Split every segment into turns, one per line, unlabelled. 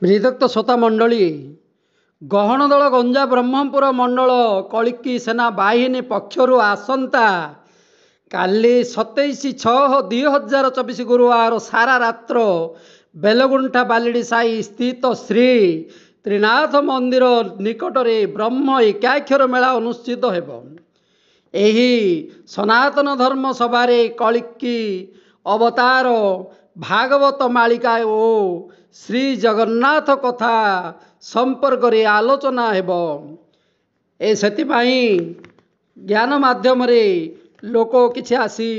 ବିରକ୍ତ ଶ୍ରୋତା ମଣ୍ଡଳୀ, ଗହଣ ଦଳ ଗଞ୍ଜା ବ୍ରହ୍ମପୁର ମଣ୍ଡଳ କଳିକି ସେନା ବାହିନୀ ପକ୍ଷରୁ ଆସନ୍ତା କାଲି 27/6/2024 ଗୁରୁବାର ସାରା ରାତ୍ର ବେଲଗୁଣ୍ଠା ବାଲିଡି ସାହି ସ୍ଥିତ ଶ୍ରୀ ତ୍ରିନାଥ ମନ୍ଦିର ନିକଟରେ ବ୍ରହ୍ମ ଏକାକ୍ଷର ମେଳା ଅନୁଷ୍ଠିତ ହେବ। ଏହି ସନାତନ ଧର୍ମ ସଭାରେ କଳିକି ଅବତାର, ଭାଗବତ ମାଳିକା ଓ ଶ୍ରୀ ଜଗନ୍ନାଥ କଥା ସମ୍ପର୍କରେ ଆଲୋଚନା ହେବ। ସେଥିପାଇଁ ଜ୍ଞାନ ମାଧ୍ୟମରେ ଲୋକ କିଛି ଆସି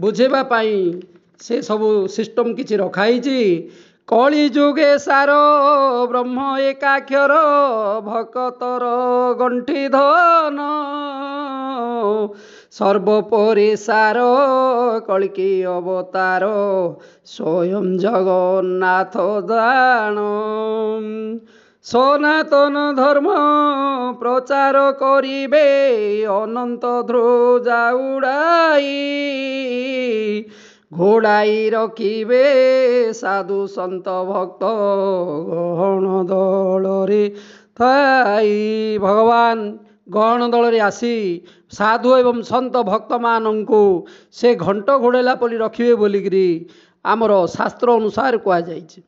ବୁଝିବା ପାଇଁ ସେ ସବୁ ସିଷ୍ଟମ କିଛି ରଖାହେଇଛି। କଳି ଯୁଗେ ସାର ବ୍ରହ୍ମ ଏକାକ୍ଷର ଭକତର ଗଣ୍ଠି ଧନ, ସର୍ବୋପରି ସାର କଳିକି ଅବତାର ସ୍ୱୟଂ ଜଗନ୍ନାଥ ଦାନ। ସନାତନ ଧର୍ମ ପ୍ରଚାର କରିବେ ଅନନ୍ତ ଧ୍ୱଜା ଉଡ଼ାଇ, ଘୋଡ଼ାଇ ରଖିବେ ସାଧୁ ସନ୍ତ ଭକ୍ତ ଗହଣ ଦଳରେ ଥାଇ। ଭଗବାନ ଗହଣ ଦଳରେ ଆସି ସାଧୁ ଏବଂ ସନ୍ତ ଭକ୍ତମାନଙ୍କୁ ସେ ଘଣ୍ଟ ଘୋଡ଼ାଇଲା ପରି ରଖିବେ ବୋଲିକିରି ଆମର ଶାସ୍ତ୍ର ଅନୁସାରେ କୁହାଯାଇଛି।